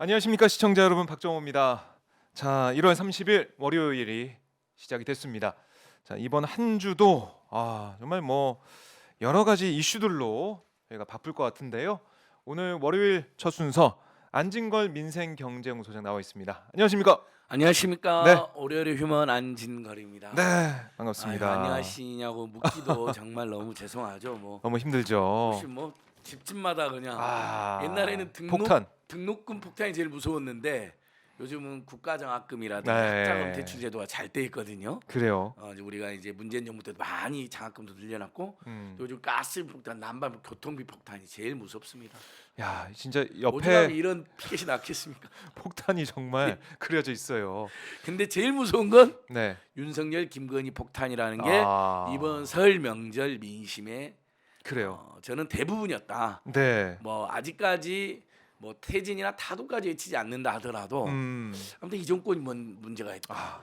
안녕하십니까 시청자 여러분, 박정호입니다. 자, 1월 30일 월요일이 시작이 됐습니다. 자, 이번 한 주도 정말 여러 가지 이슈들로 저희가 바쁠 것 같은데요. 오늘 월요일 첫 순서 안진걸 민생경제연구소장 나와 있습니다. 안녕하십니까? 안녕하십니까. 네. 월요일의 휴먼 안진걸입니다. 네, 반갑습니다. 안녕하시냐고 묻기도 정말 너무 죄송하죠. 너무 힘들죠. 혹시 집집마다 그냥 옛날에는 등록금 폭탄이 제일 무서웠는데 요즘은 국가장학금이라든지 네. 학자금 대출 제도가 잘 돼 있거든요. 그래요. 이제 우리가 이제 문재인 정부 때도 많이 장학금도 늘려놨고 요즘 가스 폭탄, 난방 교통비 폭탄이 제일 무섭습니다. 야, 진짜 오죽하면 옆에 이런 피켓이 낫겠습니까? 폭탄이 정말 그려져 있어요. 근데 제일 무서운 건 네. 윤석열, 김건희 폭탄이라는 게 이번 설 명절 민심의 그래요. 저는 대부분이었다. 네. 아직까지 태진이나 타도까지 외치지 않는다 하더라도 아무튼 이 정권이 문제가 있다.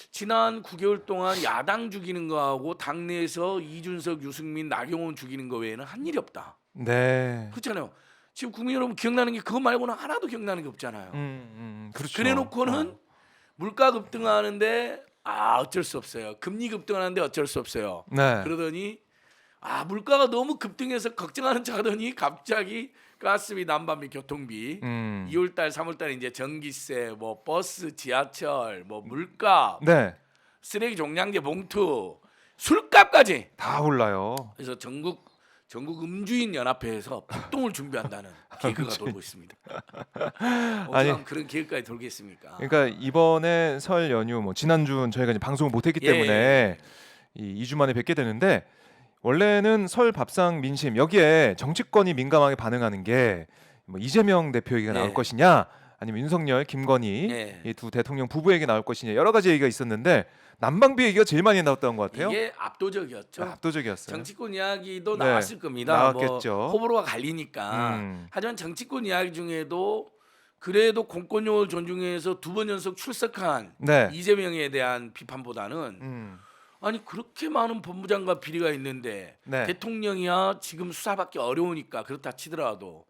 지난 9개월 동안 야당 죽이는 거하고 당내에서 이준석, 유승민, 나경원 죽이는 거 외에는 한 일이 없다. 네. 그렇잖아요. 지금 국민 여러분 기억나는 게 그거 말고는 하나도 기억나는 게 없잖아요. 그렇죠. 그래놓고는 물가 급등하는데 어쩔 수 없어요. 금리 급등하는데 어쩔 수 없어요. 네. 그러더니 물가가 너무 급등해서 걱정하는 척하더니 갑자기 가스비, 난방비, 교통비 2월달, 3월달 이제 전기세, 버스, 지하철, 물가, 네. 쓰레기 종량제 봉투, 술값까지 다 올라요. 그래서 전국 음주인 연합회에서 폭동을 준비한다는 계획가 돌고 있습니다. 아니, 그런 계획까지 돌겠습니까? 그러니까 이번에 설 연휴 지난주는 저희가 이제 방송을 못했기 때문에 이 2주 만에 뵙게 되는데, 원래는 설 밥상 민심 여기에 정치권이 민감하게 반응하는 게 이재명 대표 얘기가 나올 것이냐, 아니면 윤석열, 김건희 이 두 대통령 부부 얘기 나올 것이냐, 여러 가지 얘기가 있었는데 난방비 얘기가 제일 많이 나왔던 것 같아요. 이게 압도적이었죠. 압도적이었어요. 정치권 이야기도 네, 나왔을 겁니다. 나왔겠죠. 호불호가 갈리니까. 하지만 정치권 이야기 중에도 그래도 공권력을 존중해서 두 번 연속 출석한 이재명에 대한 비판보다는 아니 그렇게 많은 법무장관 비리가 있는데 대통령이야 지금 수사받기 어려우니까 그렇다 치더라도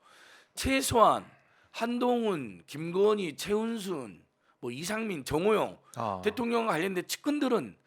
최소한 한동훈, 김건희, 최은순, 이상민, 정호영 대통령과 관련된 측근들은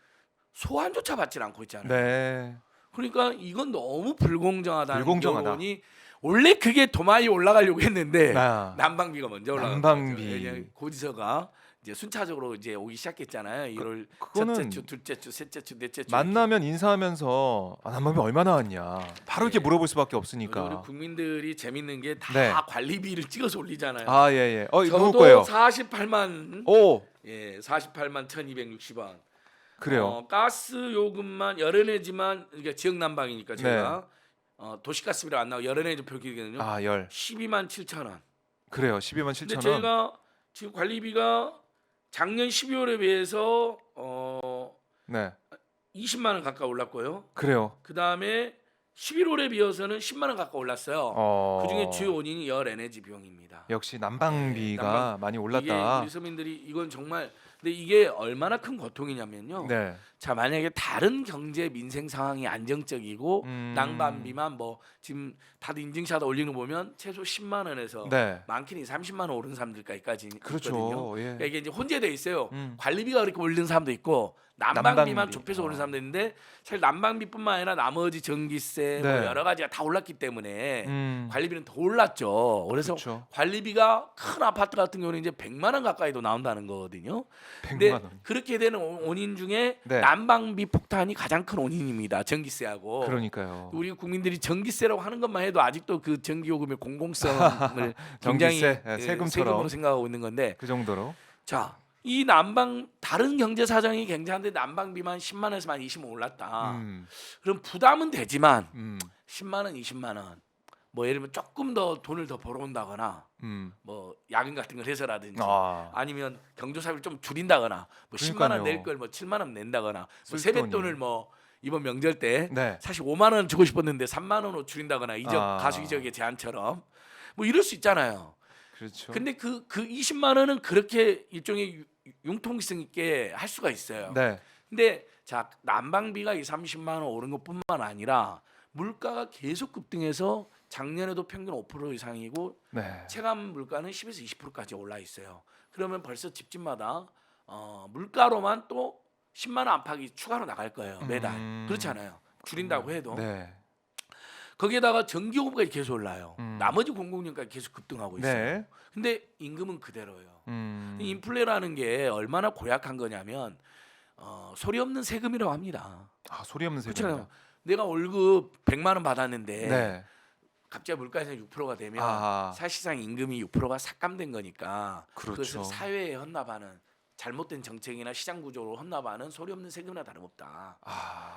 소환조차 받질 않고 있잖아요. 네. 그러니까 이건 너무 불공정하다는 결론이 원래 그게 도마에 올라가려고 했는데 난방비가 먼저 올라간 거죠. 고지서가 이제 순차적으로 이제 오기 시작했잖아요. 1월 첫째 주, 둘째 주, 셋째 주, 넷째 주 만나면 인사하면서 난방비 얼마 나왔냐 바로 이렇게 물어볼 수밖에 없으니까. 우리 국민들이 재밌는 게 다 관리비를 찍어서 올리잖아요. 예. 저도 거예요? 48만 48만 1,260원. 그래요. 가스 요금만 여론에지만 이게 지역 난방이니까 제가 도시가스비로 안 나오고 여론에지 표기거든요. 12만 7천 원. 그래요. 12만 7천 원. 근데 저희가 지금 관리비가 작년 12월에 비해서 20만 원 가까이 올랐고요. 그래요. 그다음에 11월에 비해서는 10만 원 가까이 올랐어요. 그중에 주요 원인이 열 에너지 비용입니다. 역시 난방비가 많이 올랐다. 우리 서민들이 이건 정말 근데 이게 얼마나 큰 고통이냐면요. 자, 만약에 다른 경제 민생 상황이 안정적이고 난방비만 지금 다들 인증샷 올리는 거 보면 최소 10만 원에서 많게는 30만 원 오른 사람들까지 있거든요. 그러니까 이게 이제 혼재돼 있어요. 관리비가 그렇게 오른 사람도 있고 난방비만 좁혀서 오는 사람도 있는데 사실 난방비뿐만 아니라 나머지 전기세 여러 가지가 다 올랐기 때문에 관리비는 더 올랐죠. 그래서 관리비가 큰 아파트 같은 경우는 이제 100만 원 가까이도 나온다는 거거든요. 근데 그렇게 되는 원인 중에 난방비 폭탄이 가장 큰 원인입니다. 전기세하고. 그러니까요. 우리 국민들이 전기세라고 하는 것만 해도 아직도 그 전기요금의 공공성을 굉장히 세금으로 생각하고 있는 건데 그 정도로. 자, 이 다른 경제 사정이 굉장한데 난방비만 10만 원에서 만 20만 원 올랐다. 그럼 부담은 되지만 10만 원, 20만 원. 예를 들면 조금 더 돈을 더 벌어온다거나 야근 같은 걸 해서라든지 아니면 경조사비를 좀 줄인다거나 10만 원 낼 걸 7만 원 낸다거나 세뱃돈을 이번 명절 때 사실 5만 원 주고 싶었는데 3만 원으로 줄인다거나 가수 이적의 제안처럼 이럴 수 있잖아요. 그렇죠. 근데 그 20만 원은 그렇게 일종의 융통성 있게 할 수가 있어요. 근데 자, 난방비가 30만 원 오른 것뿐만 아니라 물가가 계속 급등해서 작년에도 평균 5% 이상이고 네. 체감 물가는 10에서 20%까지 올라 있어요. 그러면 벌써 집집마다 물가로만 또 10만 원 안팎이 추가로 나갈 거예요. 매달. 그렇지 않아요. 줄인다고 해도. 네. 거기에다가 전기요금까지 계속 올라요. 나머지 공공연까지 계속 급등하고 있어요. 네. 근데 임금은 그대로예요. 인플레라는 게 얼마나 고약한 거냐면 소리 없는 세금이라고 합니다. 아, 소리 없는 세금. 그렇잖아요. 내가 월급 100만 원 받았는데 네. 갑자기 물가 인상이 6%가 되면 아하. 사실상 임금이 6%가 삭감된 거니까 그렇죠. 그것은 사회에 헌납하는 잘못된 정책이나 시장 구조로 헌납하는 소리 없는 세금이나 다름없다.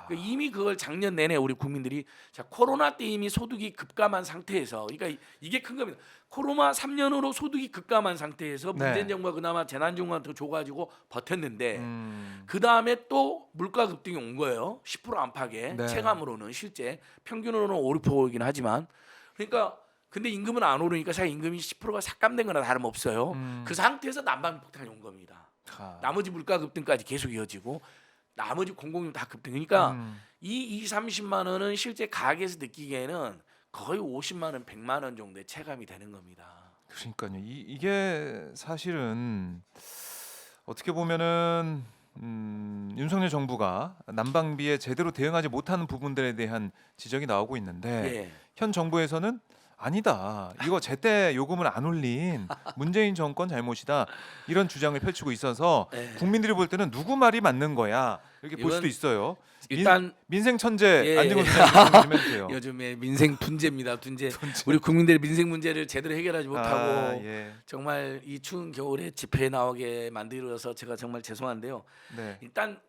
그러니까 이미 그걸 작년 내내 우리 국민들이 자 코로나 때 이미 소득이 급감한 상태에서 그러니까 이게 큰 겁니다. 코로나 3년으로 소득이 급감한 상태에서 네. 문재인 정부가 그나마 재난지원금 더 줘가지고 버텼는데 그 다음에 또 물가 급등이 온 거예요. 10% 안팎에 네. 체감으로는 실제 평균으로는 5, 6%이긴 하지만 그러니까 근데 임금은 안 오르니까 사실 임금이 10%가 삭감된 거나 다름없어요. 그 상태에서 난방 폭탄이 온 겁니다. 나머지 물가 급등까지 계속 이어지고 나머지 공공요금 다 급등이니까 이 30만 원은 실제 가게에서 느끼기에는 거의 50만 원, 100만 원 정도의 체감이 되는 겁니다. 그러니까요. 이게 사실은 어떻게 보면은 윤석열 정부가 난방비에 제대로 대응하지 못하는 부분들에 대한 지적이 나오고 있는데 예. 현 정부에서는 아니다. 이거 제때 요금을 안 올린 문재인 정권 잘못이다. 이런 주장을 펼치고 있어서 예. 국민들이 볼 때는 누구 말이 맞는 거야. 이렇게 볼 수도 이건 있어요. 일단 민생 천재 예. 안진걸 기자님 좀 해주세요. 요즘에 민생 둔재입니다. 둔재. 우리 국민들의 민생 문제를 제대로 해결하지 못하고 예. 정말 이 추운 겨울에 집회에 나오게 만들어서 제가 정말 죄송한데요. 네. 일단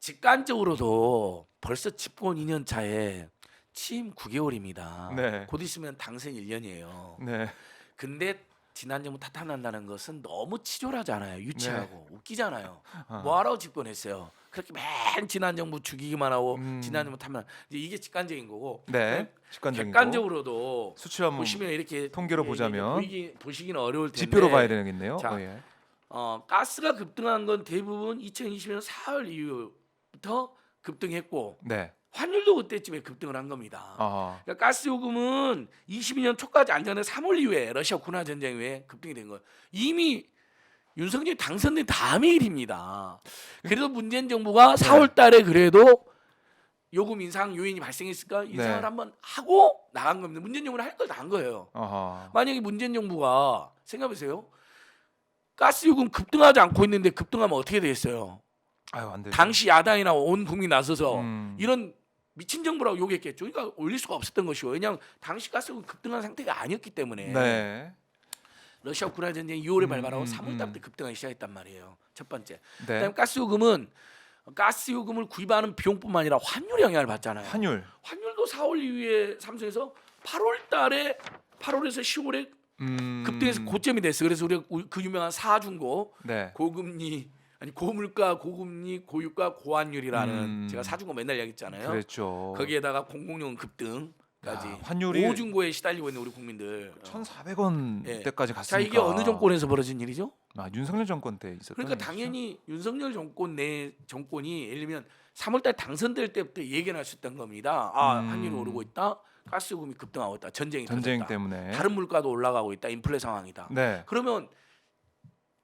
직관적으로도 벌써 집권 2년 차에 취임 9개월입니다. 네. 곧 있으면 당선 1년이에요. 네. 근데 지난 정부 탓한다는 것은 너무 치졸하잖아요. 유치하고 웃기잖아요. 아. 뭐하라고 집권했어요. 그렇게 맨 지난 정부 죽이기만 하고 지난 정부 탓만 이제 이게 직관적인 거고. 네. 직관적인 거. 객관적으로도 수치를 한번 보시면 이렇게 통계로 보자면 보시기는 어려울 텐데 지표로 봐야 되겠네요. 자, 예. 가스가 급등한 건 대부분 2020년 4월 이후부터 급등했고 네. 환율도 그때쯤에 급등을 한 겁니다. 아. 그러니까 가스 요금은 22년 초까지 안전에 3월 이후에 러시아 우크라이나 전쟁 이후에 급등이 된 거예요. 이미 윤석열이 당선된 다음의 일입니다. 그래도 문재인 정부가 4월 달에 그래도 요금 인상 요인이 발생했을까 인상을 네. 한번 하고 나간 겁니다. 문재인 정부는 할 걸 다 한 거예요. 아하. 만약에 문재인 정부가 생각해보세요. 가스 요금 급등하지 않고 있는데 급등하면 어떻게 되겠어요? 아유, 안 되죠. 당시 야당이나 온 국민이 나서서 음. 이런 미친 정부라고 욕했겠죠. 그러니까 올릴 수가 없었던 것이고 왜냐하면 당시 가스요금 급등한 상태가 아니었기 때문에 네. 러시아 우크라이나 전쟁이 2월에 발발하고 3월 달부터 급등하기 시작했단 말이에요. 첫 번째. 네. 그다음에 가스 요금을 구입하는 비용뿐만 아니라 환율 영향을 받잖아요. 환율도 4월 이후에 삼성에서 8월 달에 8월에서 10월에 급등해서 고점이 됐어요. 그래서 우리가 그 유명한 사중고 네. 고금리 아니 고물가 고금리 고유가 고환율이라는 제가 사중고 맨날 얘기했잖아요. 그랬죠. 거기에다가 공공요금 급등까지 환율이 오중고에 시달리고 있는 우리 국민들 1,400원 예. 대까지 갔으니까. 자 이게 어느 정권에서 벌어진 일이죠? 윤석열 정권 때 있었던 그러니까 일이죠? 당연히 윤석열 정권 내 정권이 예를 들면 3월달 당선될 때부터 예견할 수 있던 겁니다. 환율이 오르고 있다. 가스요금이 급등하고 있다. 전쟁이 전쟁 터졌다. 때문에. 다른 물가도 올라가고 있다. 인플레 상황이다. 네. 그러면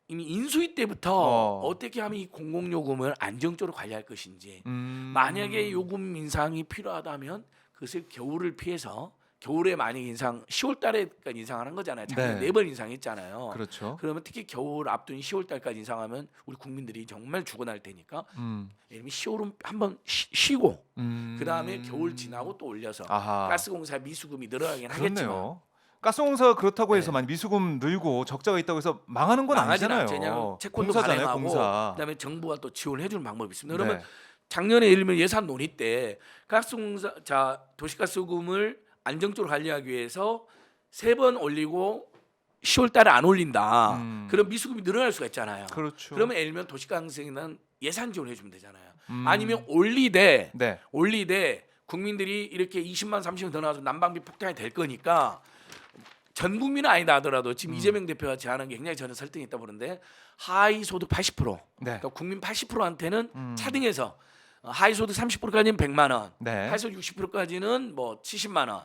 이미 인수위 때부터 어떻게 하면 이 공공요금을 안정적으로 관리할 것인지 만약에 요금 인상이 필요하다면 그것을 겨울을 피해서 겨울에 만약 인상 10월 달에까지 인상을 한 거잖아요. 작년 네. 4번 인상했잖아요. 그렇죠. 그러면 특히 겨울 앞둔 10월 달까지 인상하면 우리 국민들이 정말 죽어날 테니까 예를 들면 10월은 한번 쉬고 그다음에 겨울 지나고 또 올려서 아하. 가스공사 미수금이 늘어나긴 하겠지만 그렇네요. 가스공사가 그렇다고 해서 네. 만약 미수금 늘고 적자가 있다고 해서 망하는 건 망하진 아니잖아요. 않죠. 그냥 채권도 공사잖아요, 발행하고 공사. 그다음에 정부가 또 지원을 해주는 방법이 있습니다. 그러면 네. 작년에 예를 들면 예산 논의 때 가스공사 도시가스 요금을 안정적으로 관리하기 위해서 3번 올리고 10월 달에 안 올린다. 그럼 미수금이 늘어날 수가 있잖아요. 그렇죠. 그러면 예를 들면 도시가스에는 예산 지원해 주면 되잖아요. 아니면 올리되 네. 국민들이 이렇게 20만 30만 더 나와서 난방비 폭탄이 될 거니까 전 국민은 아니다 하더라도 지금 이재명 대표가 제안한 게 굉장히 저는 설득이 있다 보는데 하위 소득 80% 네. 그러니까 국민 80%한테는 차등해서 하위소득 30%까지는 100만 원, 네. 하위소득 60%까지는 뭐 70만 원,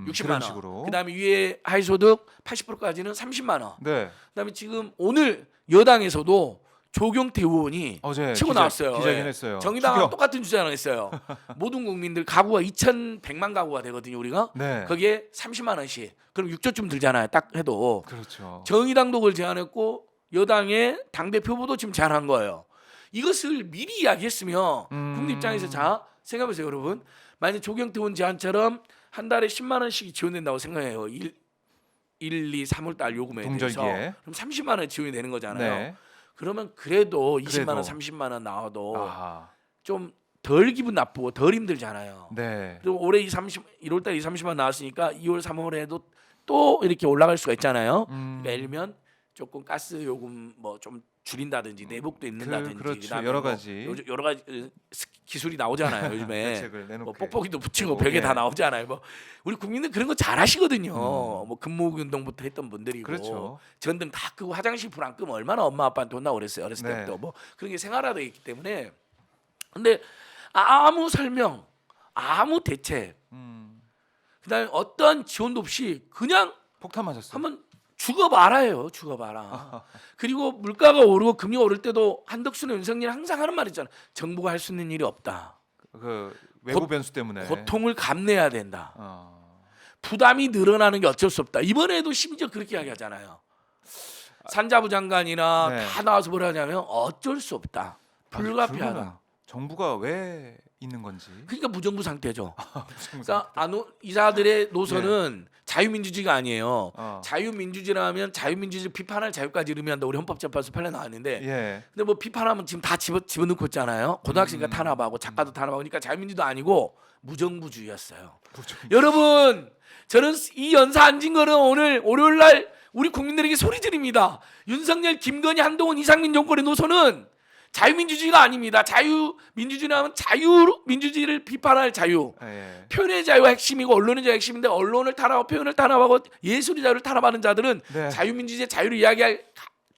60만 그런 원. 식으로. 그다음에 위에 하위소득 80%까지는 30만 원. 네. 그다음에 지금 오늘 여당에서도 조경태 의원이 어제 치고 나왔어요. 기자회견했어요. 정의당과 똑같은 주장을 했어요. 모든 국민들 가구가 2,100만 가구가 되거든요, 우리가. 네. 거기에 30만 원씩. 그럼 6조쯤 들잖아요. 딱 해도. 그렇죠. 정의당도 그걸 제안했고 여당의 당대표 후보도 지금 제안한 거예요. 이것을 미리 이야기했으면 국민 입장에서 자 생각해보세요, 여러분. 만약 조경태 의원 제안처럼 한 달에 10만 원씩 지원된다고 생각해요. 1, 2, 3월 달 요금에 대해서. 동절기에. 그럼 30만 원 지원이 되는 거잖아요. 네. 그러면 그래도 20만 그래도. 원, 30만 원 나와도 아하. 좀 덜 기분 나쁘고 덜 힘들잖아요. 네. 그리고 올해 1월 달 30만 원 나왔으니까 2월, 3월에도 또 이렇게 올라갈 수가 있잖아요. 그러니까 예를 들면 조금 가스 요금 뭐 좀 줄인다든지 내복도 있는다든지 그렇죠. 그다음에 여러 뭐 가지. 여러 가지 기술이 나오잖아요. 요즘에 대책을 뭐 내놓게. 뽁뽁이도 붙이고 되고, 벽에 예. 다 나오잖아요. 뭐 우리 국민들 그런 거 잘하시거든요. 뭐 근무기 운동부터 했던 분들이고 그렇죠. 전등 다 끄고 화장실 불 안 끄면 얼마나 엄마 아빠한테 혼나고 그랬어요. 어렸을 네. 때부터 뭐 그런 게 생활화되어 있기 때문에. 근데 아무 설명, 아무 대책, 그다음에 어떠한 지원도 없이 그냥 폭탄 맞았어요. 한번 죽어봐라요. 죽어봐라. 그리고 물가가 오르고 금리가 오를 때도 한덕수나 윤석열이 항상 하는 말 있잖아. 정부가 할 수 있는 일이 없다. 그 외부 변수 때문에. 고통을 감내해야 된다. 어. 부담이 늘어나는 게 어쩔 수 없다. 이번에도 심지어 그렇게 이야기하잖아요. 산자부 장관이나 네. 다 나와서 뭐라 하냐면 어쩔 수 없다. 불가피하다. 그러면 정부가 왜 있는 건지. 그러니까 무정부 상태죠. 그러니까 이사들의 노선은 자유민주주의가 아니에요. 자유민주주의라면 자유민주주의 비판할 자유까지 의미한다. 우리 헌법재판소 판례 나왔는데. 예. 근데 뭐 비판하면 지금 다 집어넣고 있잖아요. 고등학생과 탄압하고 작가도 탄압하고 그러니까 자유민주도 아니고 무정부주의였어요. 여러분 저는 이 연사 앉은 거는 오늘 월요일 날 우리 국민들에게 소리 지릅니다. 윤석열, 김건희, 한동훈, 이상민 정권의 노선은 자유민주주의가 아닙니다. 자유민주주의라면 자유민주주의를 비판할 자유, 예. 표현의 자유가 핵심이고 언론의 자유가 핵심인데 언론을 탄압하고 표현을 탄압하고 예술의 자유를 탄압하는 자들은 네. 자유민주주의의 자유를 이야기할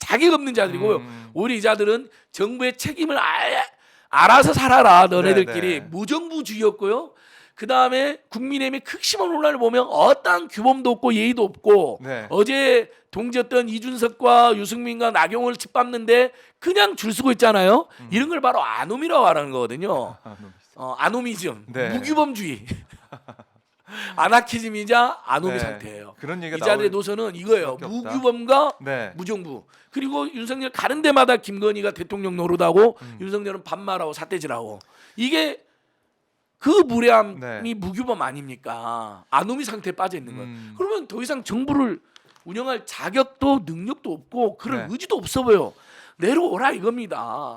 자격 없는 자들이고요. 오히려 이 자들은 정부의 책임을 아예 알아서 살아라 너네들끼리. 네, 네. 무정부주의였고요. 그 다음에 국민의힘의 극심한 혼란을 보면 어떠한 규범도 없고 예의도 없고 네. 어제 동지였던 이준석과 유승민과 나경원을 짓밟는데 그냥 줄 서고 있잖아요. 이런 걸 바로 아노미라고 말하는 거거든요. 아노미즘, 네. 무규범주의, 아나키즘이자 아노미 네. 상태예요. 그런 얘기가 이 자들의 나올 노선은 이거예요. 수밖에 없다. 무규범과 네. 무정부. 그리고 윤석열 가는 데마다 김건희가 대통령 노릇하고 윤석열은 반말하고 삿대질하고 이게 그 무례함이 네. 무규범 아닙니까? 아노미 상태에 빠져 있는 거예요. 그러면 더 이상 정부를 운영할 자격도 능력도 없고 그런 네. 의지도 없어 보여. 내려오라 이겁니다.